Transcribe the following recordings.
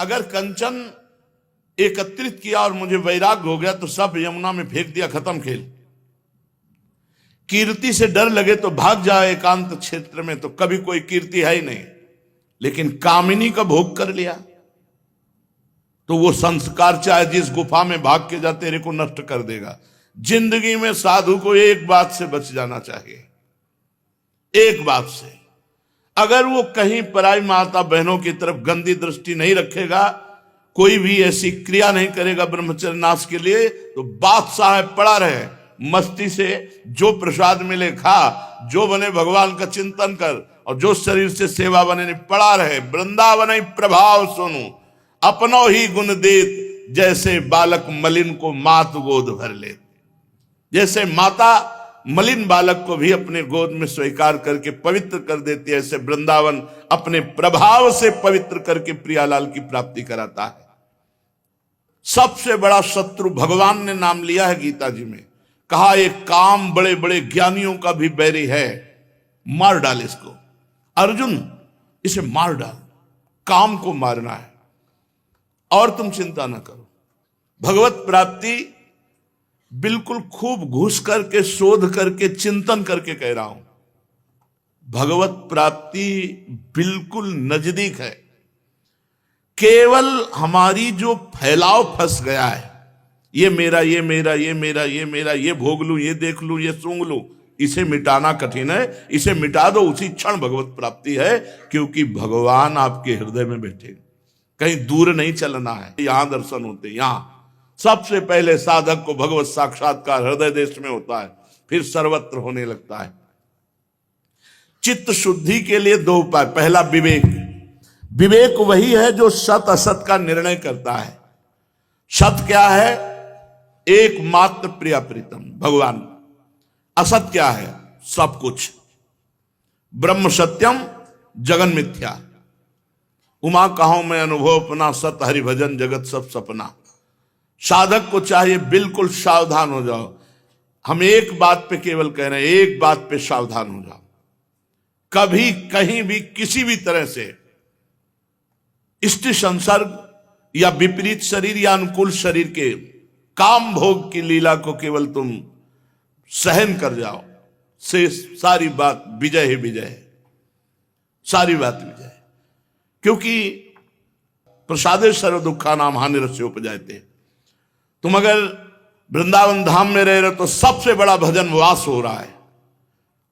अगर कंचन एकत्रित किया और मुझे वैराग्य हो गया तो सब यमुना में फेंक दिया, खत्म खेल। कीर्ति से डर लगे तो भाग जाए एकांत क्षेत्र में, तो कभी कोई कीर्ति है ही नहीं। लेकिन कामिनी का भोग कर लिया तो वो संस्कार चाहे जिस गुफा में भाग के जा तेरे को नष्ट कर देगा। जिंदगी में साधु को एक बात से बच जाना चाहिए, एक बात से। अगर वो कहीं पराई माता बहनों की तरफ गंदी दृष्टि नहीं रखेगा, कोई भी ऐसी क्रिया नहीं करेगा ब्रह्मचर्य नाश के लिए, तो बादशाह है पड़ा रहे मस्ती से, जो प्रसाद मिले खा, जो बने भगवान का चिंतन कर, और जो शरीर से सेवा बने पड़ा रहे। वृंदावन प्रभाव सुनु अपनो ही गुण देत, जैसे बालक मलिन को मात गोद भर ले। जैसे माता मलिन बालक को भी अपने गोद में स्वीकार करके पवित्र कर देती है, ऐसे वृंदावन अपने प्रभाव से पवित्र करके प्रियालाल की प्राप्ति कराता है। सबसे बड़ा शत्रु भगवान ने नाम लिया है गीता जी में, कहा एक काम बड़े बड़े ज्ञानियों का भी बैरी है, मार डाल इसको। अर्जुन इसे मार डाल, काम को मारना है। और तुम चिंता ना करो, भगवत प्राप्ति बिल्कुल खूब घुस करके शोध करके चिंतन करके कह रहा हूं, भगवत प्राप्ति बिल्कुल नजदीक है। केवल हमारी जो फैलाव फंस गया है, ये मेरा ये मेरा ये मेरा ये मेरा, ये भोग लूं, ये देख लूं, ये सूंघ लूं, इसे मिटाना कठिन है। इसे मिटा दो, उसी क्षण भगवत प्राप्ति है, क्योंकि भगवान आपके हृदय में बैठे, कहीं दूर नहीं चलना है। यहां दर्शन होते, यहां सबसे पहले साधक को भगवत साक्षात्कार हृदय देश में होता है, फिर सर्वत्र होने लगता है। चित्त शुद्धि के लिए दो उपाय। पहला विवेक। विवेक वही है जो सत असत का निर्णय करता है। सत क्या है? एकमात्र प्रिया प्रीतम भगवान। असत क्या है? सब कुछ। ब्रह्म सत्यम जगन मिथ्या। उमा कहो मैं अनुभव अपना, सत हरि भजन जगत सब सपना। साधक को चाहिए बिल्कुल सावधान हो जाओ। हम एक बात पे केवल कह रहे हैं, एक बात पे सावधान हो जाओ। कभी कहीं भी किसी भी तरह से इष्ट संसर्ग या विपरीत शरीर या अनुकूल शरीर के काम भोग की लीला को केवल तुम सहन कर जाओ, से सारी बात विजय ही विजय है, सारी बात विजय है। क्योंकि प्रसादे सर्व दुखा नाम हानिरस्य उपजायते। तुम अगर वृंदावन धाम में रह रहे हो तो सबसे बड़ा भजन वास हो रहा है,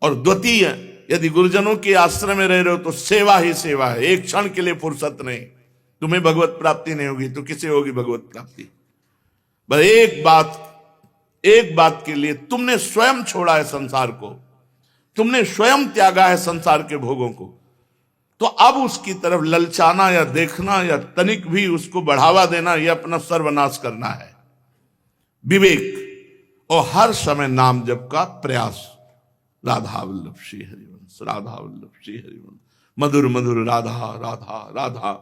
और द्वितीय यदि गुरुजनों के आश्रम में रह रहे हो तो सेवा ही सेवा है। एक क्षण के लिए फुर्सत नहीं। तुम्हें भगवत प्राप्ति नहीं होगी तो किसे होगी भगवत प्राप्ति? बस एक बात के लिए तुमने स्वयं छोड़ा है संसार को, तुमने स्वयं त्यागा है संसार के भोगों को, तो अब उसकी तरफ ललचाना या देखना या तनिक भी उसको बढ़ावा देना, यह अपना सर्वनाश करना है। विवेक और हर समय नाम जप का प्रयास। राधा वल्लभ श्री हरिवंश, राधा वल्लभ श्री हरिवंश, मधुर मधुर राधा राधा राधा।